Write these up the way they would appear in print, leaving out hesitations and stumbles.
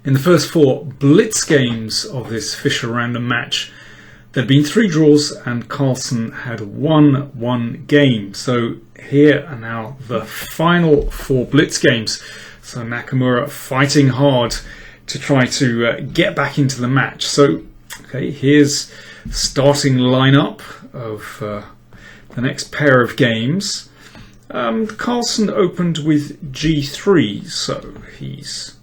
In the first 4 Blitz games of this Fischer random match, there had been 3 draws and Carlsen had won 1 game. So here are now the final 4 Blitz games. So Nakamura fighting hard to try to get back into the match. So okay, here's the starting lineup of the next pair of games. Carlsen opened with g3, so he's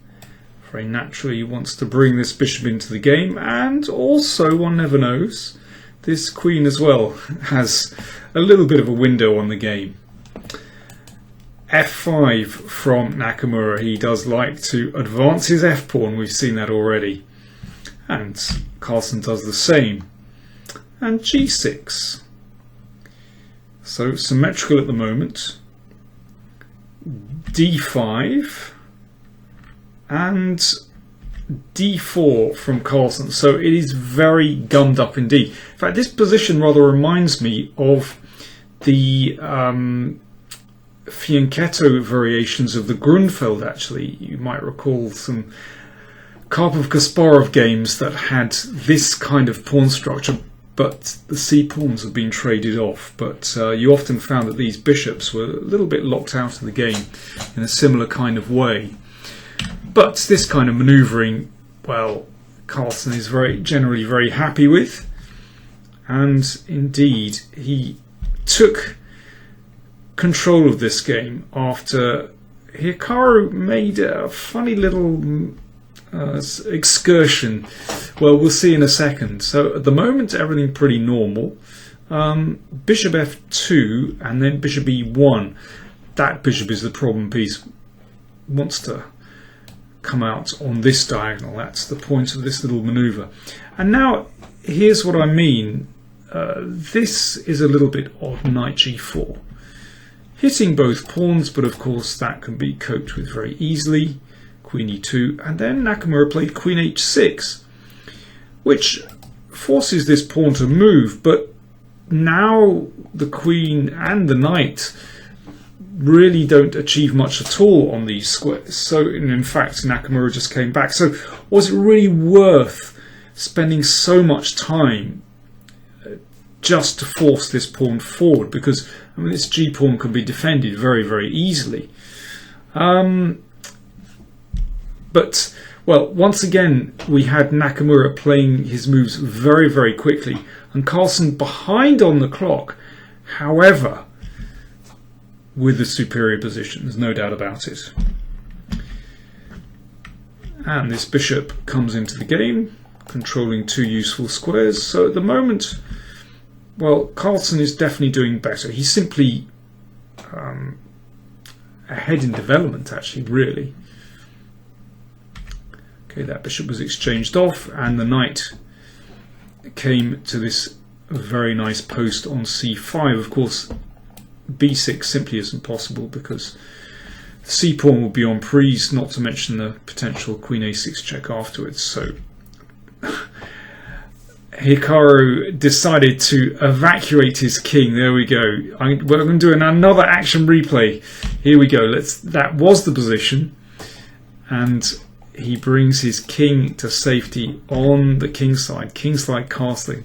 very naturally wants to bring this bishop into the game, and also, one never knows, this queen as well has a little bit of a window on the game. f5 from Nakamura. He does like to advance his f-pawn, we've seen that already, and Carlsen does the same. And g6. So symmetrical at the moment. d5 and d4 from Carlsen. So it is very gummed up indeed. In fact, this position rather reminds me of the fianchetto variations of the Grunfeld, actually. You might recall some Karpov-Kasparov games that had this kind of pawn structure, but the c-pawns have been traded off. But you often found that these bishops were a little bit locked out of the game in a similar kind of way. But this kind of manoeuvring, well, Carlsen is generally very happy with. And indeed, he took control of this game after Hikaru made a funny little excursion. Well, we'll see in a second. So at the moment, everything pretty normal. Bishop f2 and then bishop e1. That bishop is the problem piece. Wants to come out on this diagonal. That's the point of this little maneuver. And now here's what I mean. This is a little bit odd. Knight g4, hitting both pawns, but of course that can be coped with very easily. Queen e2, and then Nakamura played queen h6, which forces this pawn to move, but now the queen and the knight really don't achieve much at all on these squares. So in fact, Nakamura just came back. So was it really worth spending so much time just to force this pawn forward? Because I mean, this g pawn can be defended very, very easily. But, well, once again, we had Nakamura playing his moves very, very quickly, and Carlsen behind on the clock. However, with the superior position, there's no doubt about it. And this bishop comes into the game, controlling 2 useful squares. So at the moment, well, Carlsen is definitely doing better. He's simply ahead in development, actually, really. Okay, that bishop was exchanged off, and the knight came to this very nice post on c5. Of course, b6 simply isn't possible because the c-pawn will be on prise, not to mention the potential queen a6 check afterwards. So Hikaru decided to evacuate his king. There we go. We're going to do another action replay. Here we go. That was the position, and he brings his king to safety on the kingside castling.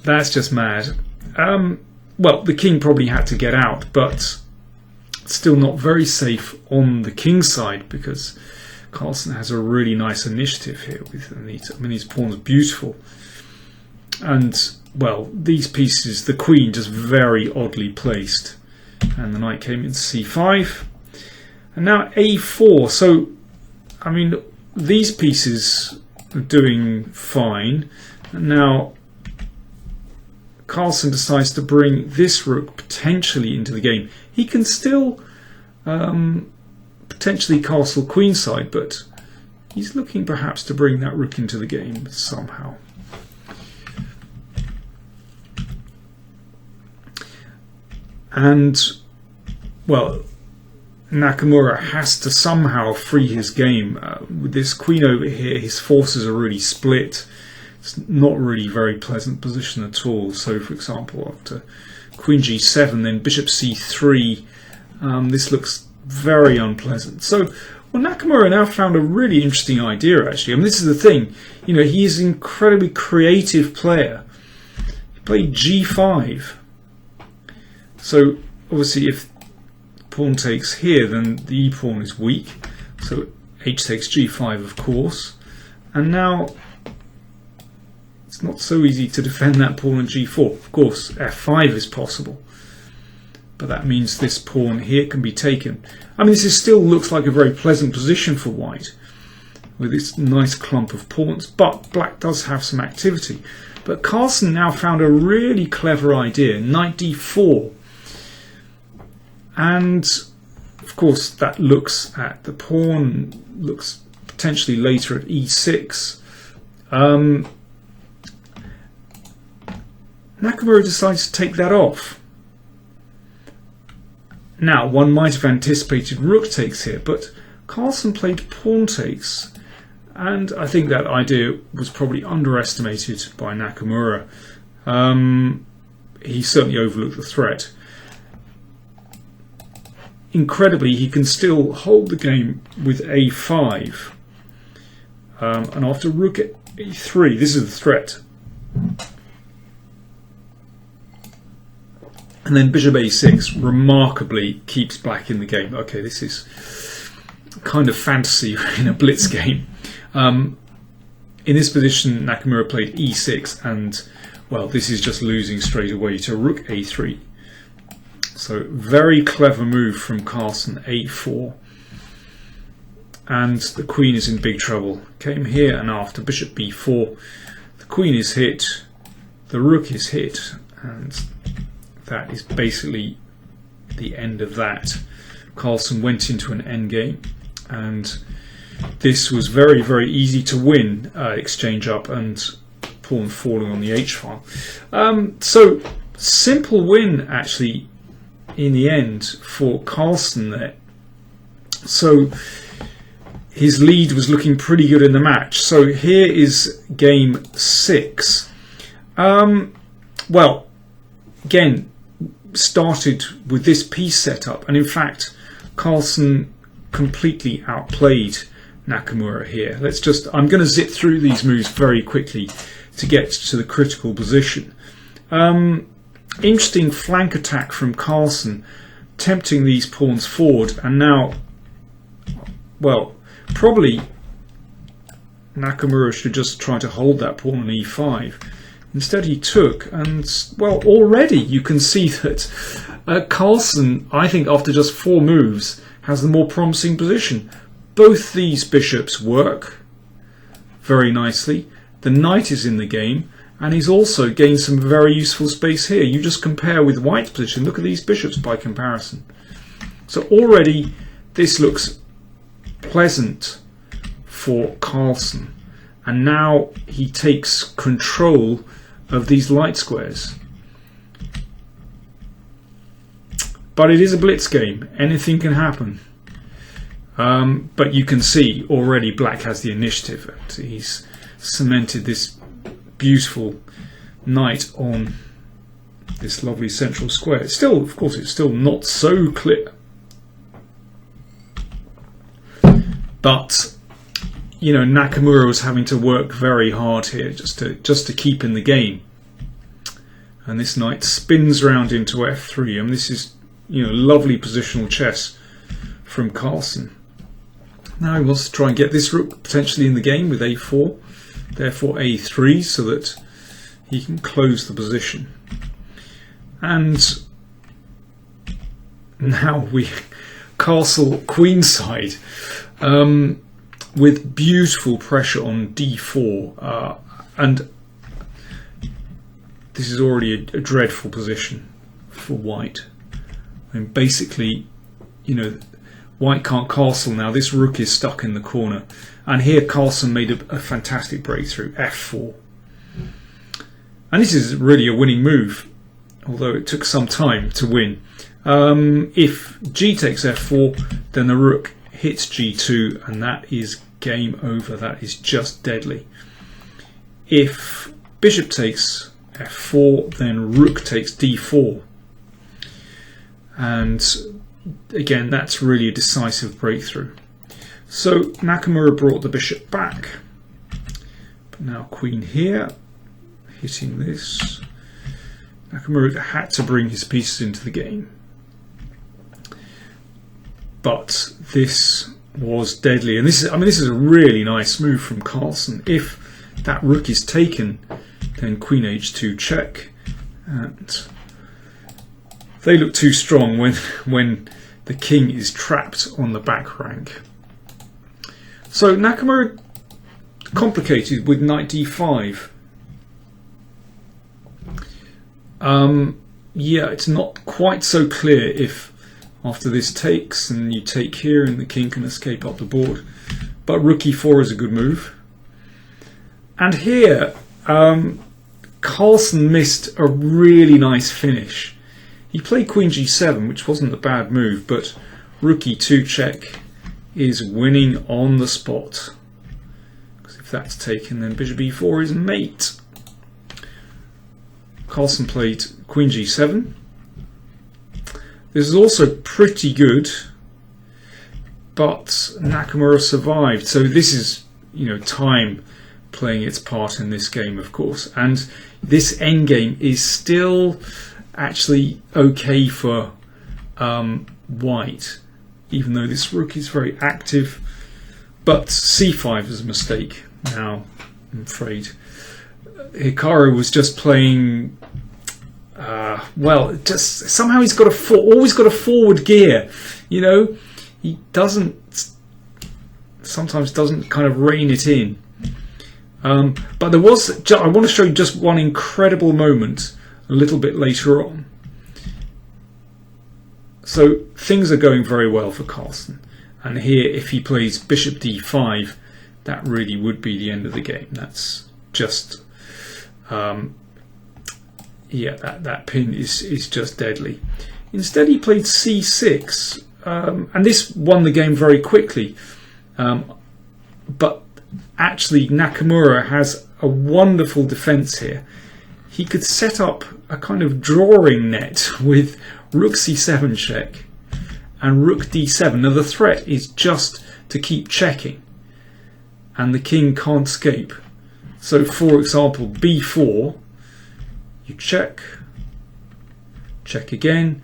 That's just mad. Well, the king probably had to get out, but still not very safe on the kingside because Carlsen has a really nice initiative here. These pawns are beautiful. And, well, these pieces, the queen just very oddly placed. And the knight came into c5. And now a4. So, I mean, these pieces are doing fine. And now Carlsen decides to bring this rook potentially into the game. He can still potentially castle queenside, but he's looking perhaps to bring that rook into the game somehow. And, well, Nakamura has to somehow free his game. With this queen over here, his forces are really split. It's not really very pleasant position at all. So, for example, after queen g7, then bishop c3, this looks very unpleasant. So Well, Nakamura now found a really interesting idea, actually. I mean, this is the thing. You know, he is an incredibly creative player. He played g5. So, obviously, if pawn takes here, then the e-pawn is weak. So, h takes g5, of course. And now, it's not so easy to defend that pawn on g4. Of course, f5 is possible. But that means this pawn here can be taken. I mean, this still looks like a very pleasant position for white, with this nice clump of pawns, but black does have some activity. But Carlsen now found a really clever idea, knight d4. And, of course, that looks at the pawn, looks potentially later at e6. Nakamura decides to take that off. Now, one might have anticipated rook takes here, but Carlsen played pawn takes, and I think that idea was probably underestimated by Nakamura. He certainly overlooked the threat. Incredibly, he can still hold the game with a5, and after rook at e3, this is the threat. And then bishop a6 remarkably keeps black in the game. Okay, this is kind of fantasy in a blitz game. In this position, Nakamura played e6, and, well, this is just losing straight away to rook a3. So, very clever move from Carlsen, a4. And the queen is in big trouble. Came here, and after bishop b4, the queen is hit, the rook is hit, and that is basically the end of that. Carlsen went into an endgame, and this was very, very easy to win. Exchange up and pawn falling on the h file. So simple win actually in the end for Carlsen there. So his lead was looking pretty good in the match. So here is game 6. Well, again, started with this piece setup, and in fact Carlsen completely outplayed Nakamura here. I'm going to zip through these moves very quickly to get to the critical position. Interesting flank attack from Carlsen, tempting these pawns forward, and now, well, probably Nakamura should just try to hold that pawn on e5. Instead he took, and, well, already you can see that Carlsen, I think after just 4 moves, has the more promising position. Both these bishops work very nicely. The knight is in the game, and he's also gained some very useful space here. You just compare with white's position. Look at these bishops by comparison. So already this looks pleasant for Carlsen. And now he takes control of these light squares. But it is a blitz game. Anything can happen. But you can see already black has the initiative. He's cemented this beautiful knight on this lovely central square. It's still, of course, it's still not so clear. But you know, Nakamura was having to work very hard here just to keep in the game. And this knight spins round into f3. I mean, this is, you know, lovely positional chess from Carlsen. Now he wants to try and get this rook potentially in the game with a4, therefore a3, so that he can close the position. And now we castle queenside. With beautiful pressure on d4, and this is already a dreadful position for white. I mean, basically, you know, white can't castle now. This rook is stuck in the corner, and here Carlsen made a fantastic breakthrough, f4. And this is really a winning move, although it took some time to win. If g takes f4, then the rook hits g2, and that is game over. That is just deadly. If bishop takes f4, then rook takes d4, and again that's really a decisive breakthrough. So Nakamura brought the bishop back. But now queen here, hitting this. Nakamura had to bring his pieces into the game. But this was deadly. And this is a really nice move from Carlsen. If that rook is taken, then queen h2 check. And they look too strong when the king is trapped on the back rank. So Nakamura complicated with knight d5. Yeah, it's not quite so clear if after this takes and you take here and the king can escape up the board. But rook e4 is a good move. And here, Carlsen missed a really nice finish. He played queen g7, which wasn't a bad move, but rook e2 check is winning on the spot. Because if that's taken, then bishop e4 is mate. Carlsen played queen g7. This is also pretty good, but Nakamura survived. So this is, time playing its part in this game, of course. And this endgame is still actually okay for white, even though this rook is very active. But c5 is a mistake now, I'm afraid. Hikaru was just playing just somehow he's got always got a forward gear, he sometimes doesn't kind of rein it in. But I want to show you just one incredible moment a little bit later on. So things are going very well for Carlsen, and here if he plays bishop d5, that really would be the end of the game. That's just that pin is just deadly. Instead he played c6, and this won the game very quickly. But actually Nakamura has a wonderful defense here. He could set up a kind of drawing net with rook c7 check and rook d7. Now the threat is just to keep checking, and the king can't escape. So for example, b4, you check again.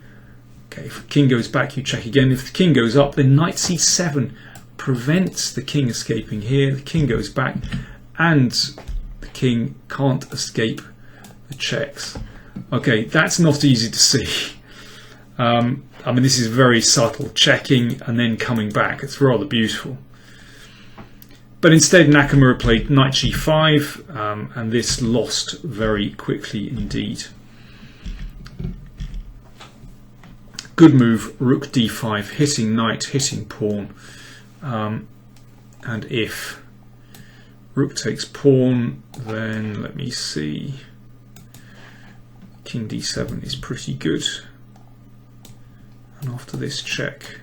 Okay, if the king goes back, you check again. If the king goes up, then knight c7 prevents the king escaping here. The king goes back, and the king can't escape the checks. Okay, that's not easy to see. This is very subtle, checking and then coming back. It's rather beautiful. But instead Nakamura played knight g5, and this lost very quickly indeed. Good move, rook d5, hitting knight, hitting pawn. And if rook takes pawn, then let me see. King d7 is pretty good. And after this check,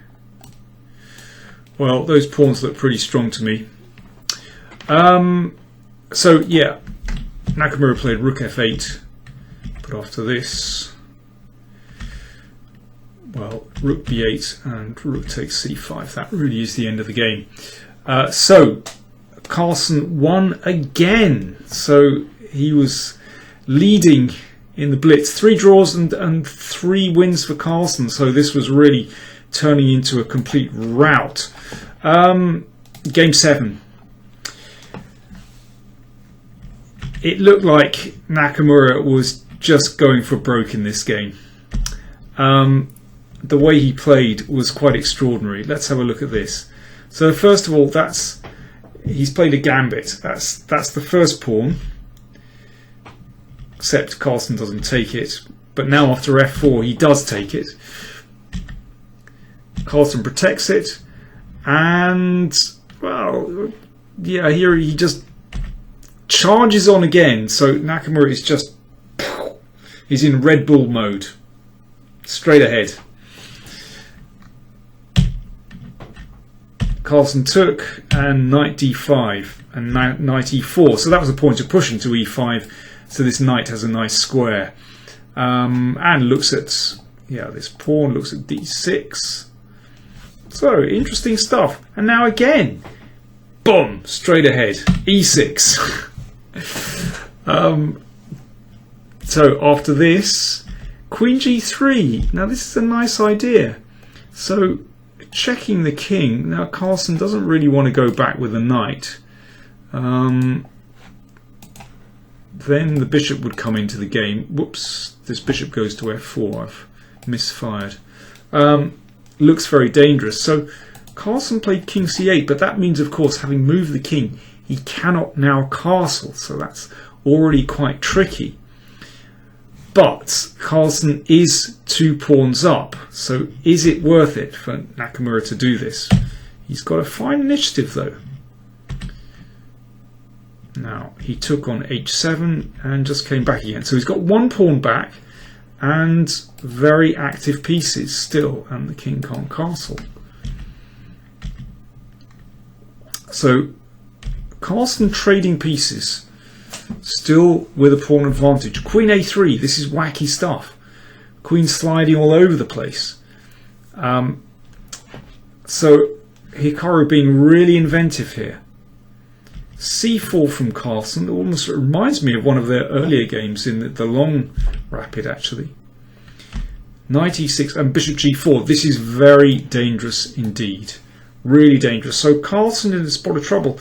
well, those pawns look pretty strong to me. So yeah, Nakamura played rook f8, but after this, well, rook b8 and rook takes c5. That really is the end of the game. So Carlsen won again. So he was leading in the Blitz. 3 draws and 3 wins for Carlsen. So this was really turning into a complete rout. Game 7. It looked like Nakamura was just going for broke in this game. The way he played was quite extraordinary. Let's have a look at this. So first of all, he's played a gambit. That's the first pawn, except Carlsen doesn't take it. But now after f4, he does take it. Carlsen protects it, and well, yeah, here he just charges on again. So Nakamura is just, he's in Red Bull mode, straight ahead. Carlsen took, and knight d5 and knight e4. So that was a point of pushing to e5. So this knight has a nice square, and looks at this pawn looks at d6, So, interesting stuff. And now again, boom, straight ahead, e6. So after this, queen g3. Now this is a nice idea. So checking the king. Now Carlsen doesn't really want to go back with a knight. Then the bishop would come into the game. Whoops, this bishop goes to f4. I've misfired. Looks very dangerous. So Carlsen played king c8, but that means, of course, having moved the king, he cannot now castle. So that's already quite tricky. But Carlsen is 2 pawns up. So is it worth it for Nakamura to do this? He's got a fine initiative, though. Now, he took on h7 and just came back again. So he's got 1 pawn back and very active pieces still, and the king can't castle. So Carlsen trading pieces, still with a pawn advantage. Queen a3, this is wacky stuff. Queen sliding all over the place. So Hikaru being really inventive here. c4 from Carlsen almost reminds me of one of their earlier games in the long rapid, actually. Knight e6 and bishop g4. This is very dangerous indeed. Really dangerous. So Carlsen in a spot of trouble.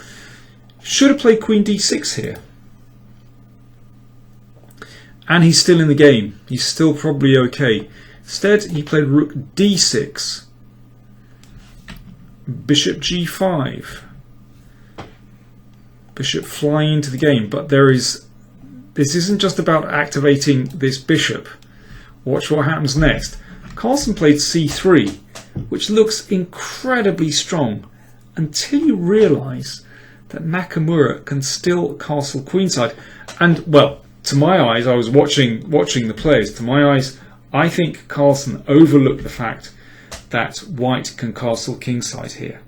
Should have played queen d6 here. And he's still in the game. He's still probably okay. Instead, he played rook d6. Bishop g5. Bishop flying into the game. But this isn't just about activating this bishop. Watch what happens next. Carlsen played c3, which looks incredibly strong until you realise that Nakamura can still castle queenside. And, well, to my eyes, I was watching the players. To my eyes, I think Carlsen overlooked the fact that white can castle kingside here.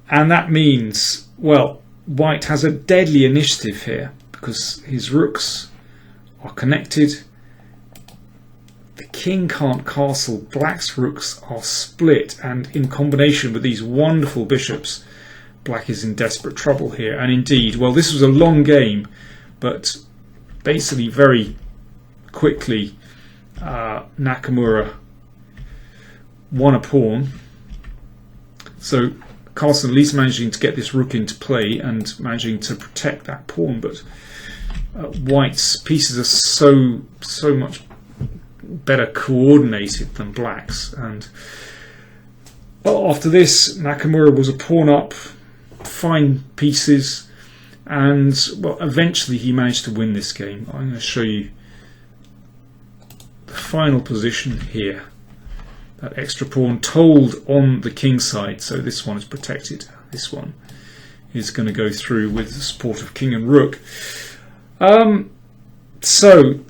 And that means, well, white has a deadly initiative here because his rooks are connected. The king can't castle. Black's rooks are split, and in combination with these wonderful bishops, Black is in desperate trouble here. And indeed, well, this was a long game, but basically very quickly Nakamura won a pawn. So Carlsen at least managing to get this rook into play and managing to protect that pawn, but white's pieces are so much better coordinated than Black's. And well, after this, Nakamura was a pawn up, fine pieces, and well, eventually he managed to win this game. I'm going to show you the final position here. That extra pawn told on the king side, so this one is protected. This one is going to go through with the support of king and rook. So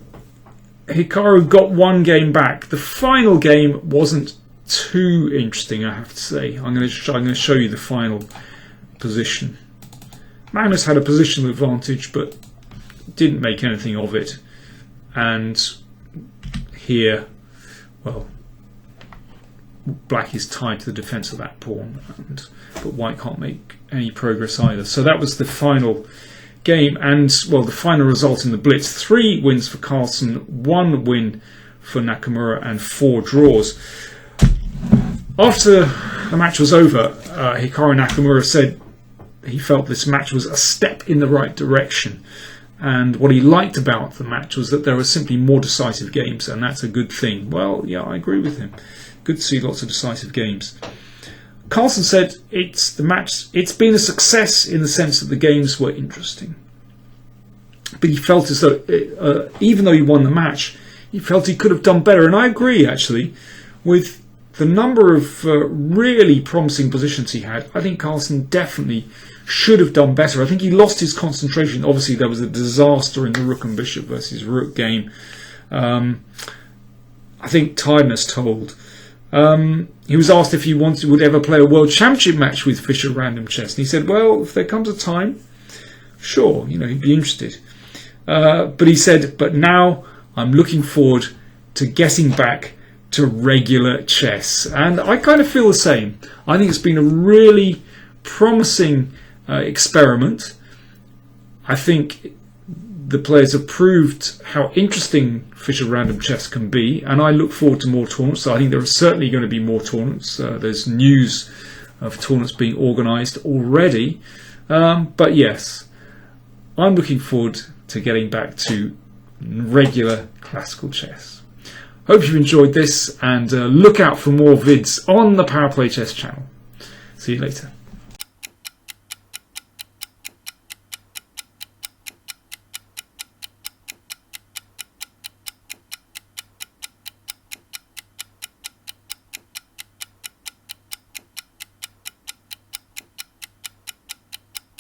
Hikaru got one game back. The final game wasn't too interesting, I have to say. I'm going to show you the final position. Magnus had a positional advantage, but didn't make anything of it. And here, well, Black is tied to the defence of that pawn, but white can't make any progress either. So that was the final game, and well, the final result in the Blitz: 3 wins for Carlsen, 1 win for Nakamura, and 4 draws. After the match was over, Hikaru Nakamura said he felt this match was a step in the right direction, and what he liked about the match was that there were simply more decisive games, and that's a good thing. Well, yeah, I agree with him. Good to see lots of decisive games. Carlsen said it's been a success in the sense that the games were interesting. But he felt as though, even though he won the match, he felt he could have done better. And I agree, actually, with the number of really promising positions he had. I think Carlsen definitely should have done better. I think he lost his concentration. Obviously, there was a disaster in the rook and bishop versus rook game. I think tiredness told. He was asked if he would ever play a world championship match with Fischer Random Chess, and he said, well, if there comes a time, sure, he'd be interested. But he said, but now I'm looking forward to getting back to regular chess. And I kind of feel the same. I think it's been a really promising experiment. I think the players have proved how interesting Fischer random chess can be, and I look forward to more tournaments. So I think there are certainly going to be more tournaments. There's news of tournaments being organised already. But yes, I'm looking forward to getting back to regular classical chess. Hope you've enjoyed this, and look out for more vids on the Power Play Chess channel. See you later.